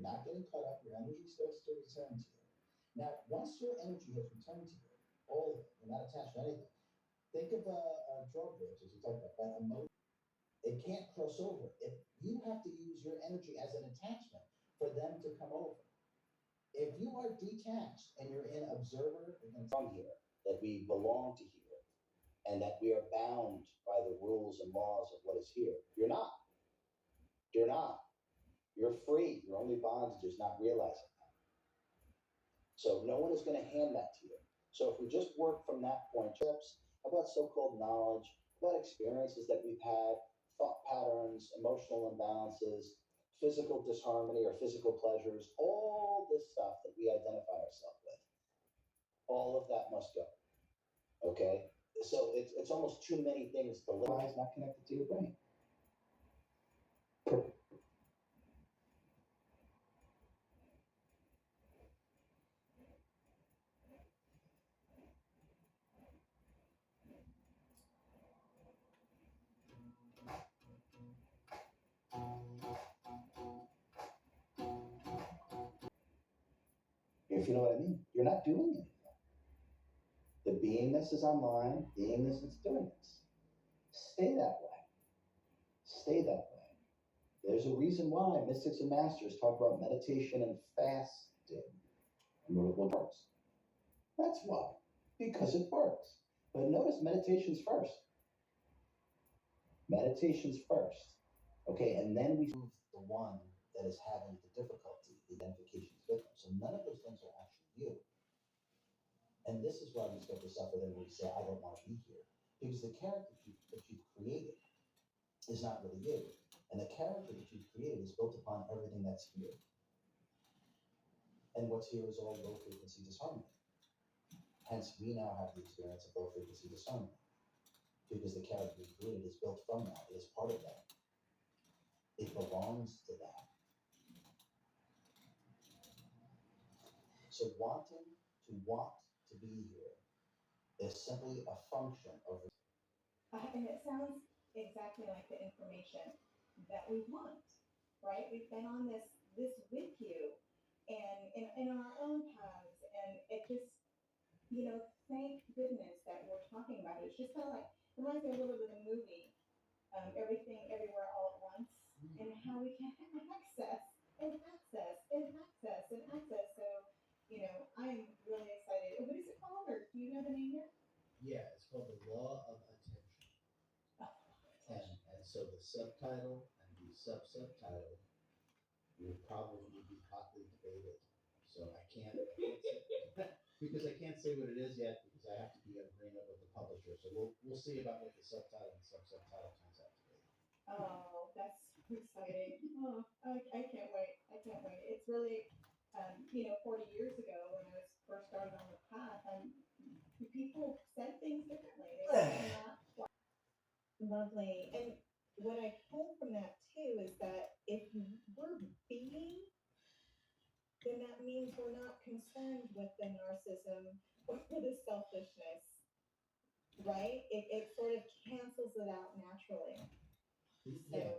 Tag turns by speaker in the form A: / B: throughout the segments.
A: not getting caught up. Your energy starts to return to you. Now, once your energy has returned to you, all of it, you're not attached to anything. Think of a drawbridge, as you talked about, that emotion. It can't cross over. If you have to use your energy as an attachment for them to come over. If you are detached and you're in observer, from here, that we belong to here, and that we are bound by the rules and laws of what is here, you're not. You're not. You're free. Your only bondage is not realizing that. So no one is going to hand that to you. So if we just work from that point, tips about so-called knowledge, about experiences that we've had, thought patterns, emotional imbalances, physical disharmony or physical pleasures, all this stuff that we identify ourselves with, all of that must go. Okay? So it's almost too many things to live. It's not connected to your brain. If you know what I mean, you're not doing anything. The beingness is online, beingness is doing this. Stay that way. Stay that way. There's a reason why mystics and masters talk about meditation and fasting. And what works. That's why. Because it works. But notice meditation's first. Meditation's first. Okay, and then we move the one that is having the difficulty, the identifications with them. So none of those things are actually you. And this is why we start to suffer then when we say, I don't want to be here. Because the character that you've created is not really you. And the character that you've created is built upon everything that's here. And what's here is all low frequency disharmony. Hence, we now have the experience of low frequency disharmony. Because the character we created is built from that, it is part of that. It belongs to that. So wanting to want to be here is simply a function of.
B: And it sounds exactly like the information that we want, right? We've been on this with you, and in our own paths, and it just, thank goodness that we're talking about it. It's just kind of like reminds me a little bit of the movie, Everything Everywhere All at Once, and how we can access and access and access and access. So, I'm really excited. What is it called, or do you know the name yet?
A: Yeah, it's called The Law of Attention. And so the subtitle and the subtitle will probably be hotly debated. So I can't because I can't say what it is yet because I have to be in agreement with the publisher. So we'll see about what the subtitle and subtitle turns out to be.
B: Oh, that's exciting. Oh, I can't wait. I can't wait. It's really, 40 years ago when I was first started on the path, people said things differently. They were not lovely. And what I pulled from that too is that if we're being, then that means we're not concerned with the narcissism or the selfishness, right? It sort of cancels it out naturally.
A: Yeah,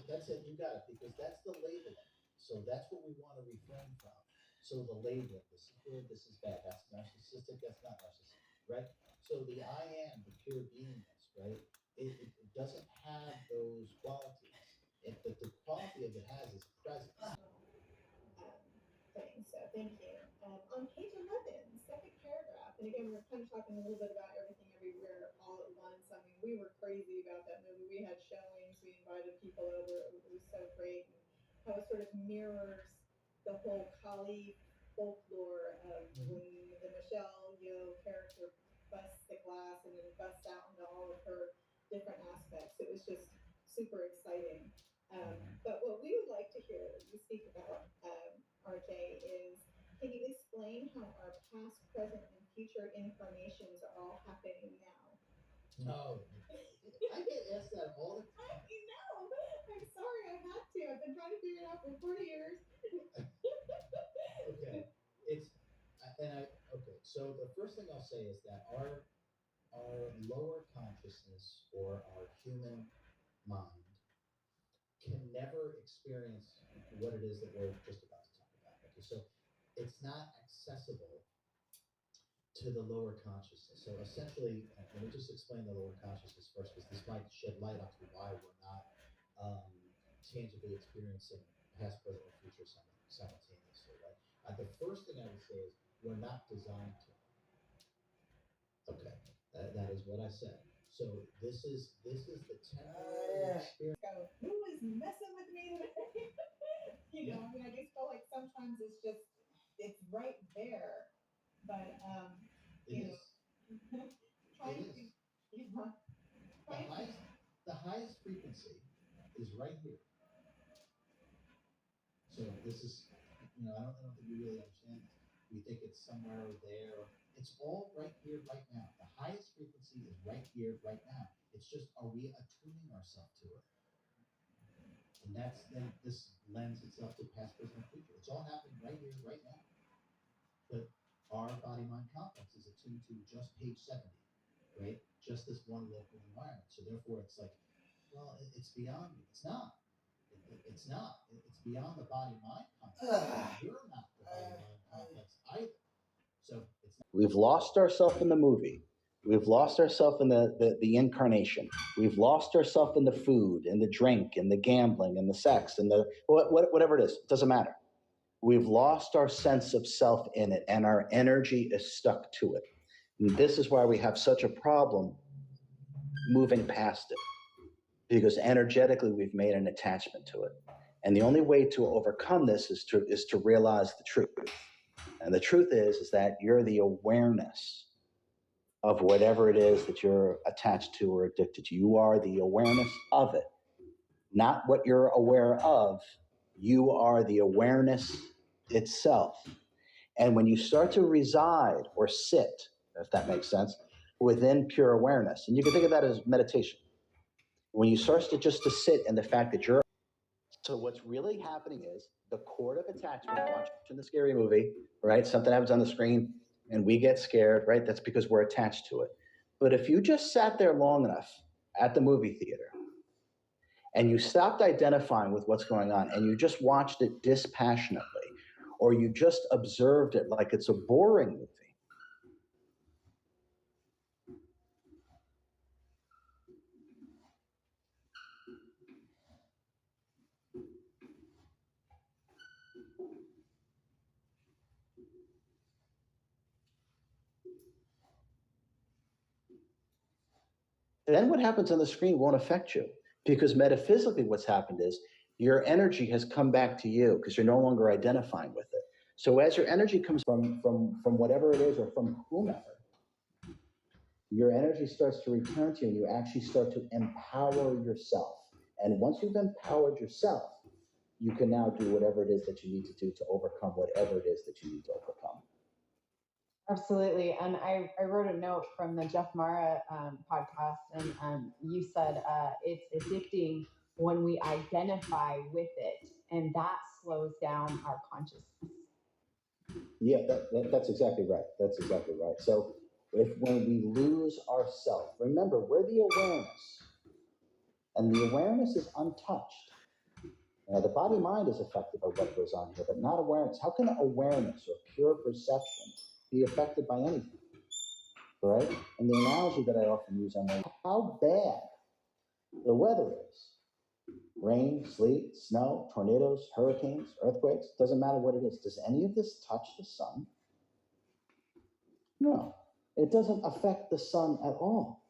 A: that's it. You got it, because that's the labeling. So that's what we want to refrain from. So the labeling, this is good, this is bad, that's narcissistic, that's not narcissistic, right? So the I am, the pure beingness, right? It doesn't have those qualities. The quality of it has is presence.
B: Thing. So thank you. On page 11, second paragraph, and again, we're kind of talking a little bit about Everything Everywhere All at Once. I mean, we were crazy about that movie. We had showings, we invited people over. It was so great. And how it sort of mirrors the whole Kali folklore of when the Michelle Yeoh character busts the glass and then busts out into all of her different aspects. It was just super exciting. But what we would like to hear you speak about, RJ, is can you explain how our past, present, and future incarnations are all happening now?
A: No, I get asked that all the time.
B: I'm sorry, I had to. I've been trying to figure it out for 40 years.
A: Okay, okay. So the first thing I'll say is that our lower consciousness or our human mind can never experience what it is that we're just about to talk about. Okay, so it's not accessible to the lower consciousness. So essentially, let me just explain the lower consciousness first, because this might shed light onto why we're not tangibly experiencing past, present, and future simultaneously, right? The first thing I would say is we're not designed to. Okay, that is what I said. So this is the temporary experience.
B: Go, who is messing with me today? You know, I mean, I just feel like sometimes it's right there, but
A: It
B: you know,
A: is.
B: trying
A: It
B: to,
A: is.
B: you know,
A: The
B: trying to,
A: highest, the highest frequency is right here. So this is, I don't think we really understand this. We think it's somewhere there. It's all right here, right now. The highest frequency is right here, right now. It's just, are we attuning ourselves to it? And then this lends itself to past, present, and future. It's all happening right here, right now. But our body-mind complex is attuned to just page 70, right? Just this one local environment. So therefore, it's like, well, it's beyond me. It's not. It's not. It's beyond the body-mind complex. You're not the body-mind complex either. So it's not.
C: We've lost ourselves in the movie. We've lost ourselves in the incarnation. We've lost ourselves in the food and the drink and the gambling and the sex and the whatever it is. It doesn't matter. We've lost our sense of self in it, and our energy is stuck to it. And this is why we have such a problem moving past it, because energetically we've made an attachment to it. And the only way to overcome this is to realize the truth. And the truth is that you're the awareness of whatever it is that you're attached to or addicted to. You are the awareness of it, not what you're aware of. You are the awareness itself. And when you start to reside or sit, if that makes sense, within pure awareness, and you can think of that as meditation. When you start to sit in the fact that you're, so what's really happening is the cord of attachment, watching the scary movie, right? Something happens on the screen and we get scared, right? That's because we're attached to it. But if you just sat there long enough at the movie theater and you stopped identifying with what's going on and you just watched it dispassionately, or you just observed it like it's a boring movie, then what happens on the screen won't affect you, because metaphysically what's happened is your energy has come back to you because you're no longer identifying with it. So as your energy comes from whatever it is or from whomever, your energy starts to return to you and you actually start to empower yourself. And once you've empowered yourself, you can now do whatever it is that you need to do to overcome whatever it is that you need to overcome.
D: Absolutely. And I wrote a note from the Jeff Mara podcast, and you said it's addicting when we identify with it, and that slows down our consciousness.
C: Yeah, that's exactly right. That's exactly right. So when we lose ourself, remember, we're the awareness, and the awareness is untouched. The body-mind is affected by what goes on here, but not awareness. How can awareness or pure perception be affected by anything? Right? And the analogy that I often use on how bad the weather is. Rain, sleet, snow, tornadoes, hurricanes, earthquakes, doesn't matter what it is. Does any of this touch the sun? No, it doesn't affect the sun at all.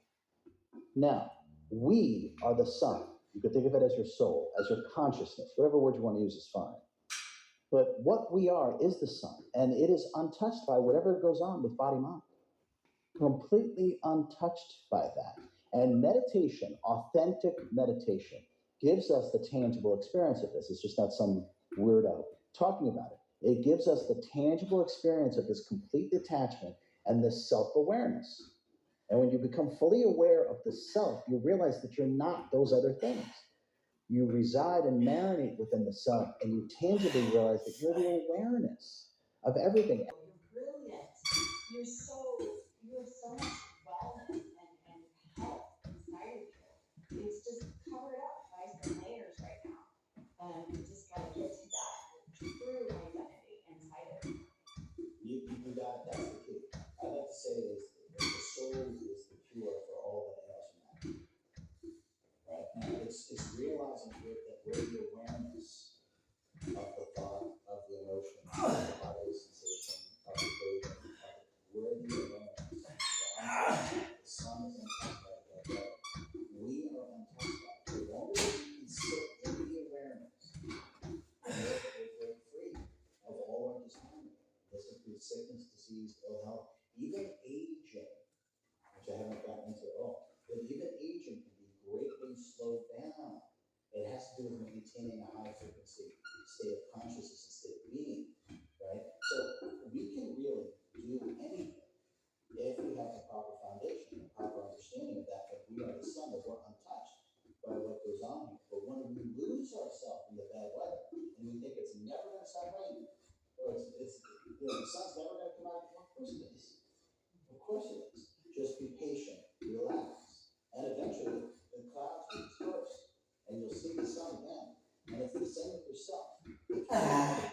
C: Now, we are the sun. You could think of it as your soul, as your consciousness, whatever word you want to use is fine. But what we are is the sun, and it is untouched by whatever goes on with body-mind. Completely untouched by that. And meditation, authentic meditation, gives us the tangible experience of this. It's just not some weirdo talking about it. It gives us the tangible experience of this complete detachment and this self-awareness. And when you become fully aware of the self, you realize that you're not those other things. You reside and marinate within the self, and you tangibly realize that you're the awareness of everything.
D: You're brilliant. You're so much wellness and health inside of you. It's just covered up by some layers right now. And you just gotta get
A: and we think it's never gonna stop raining, or the sun's never gonna come out, of course it is. Of course it is. Just be patient, relax, and eventually the clouds will disperse, and you'll see the sun again. And it's the same with yourself.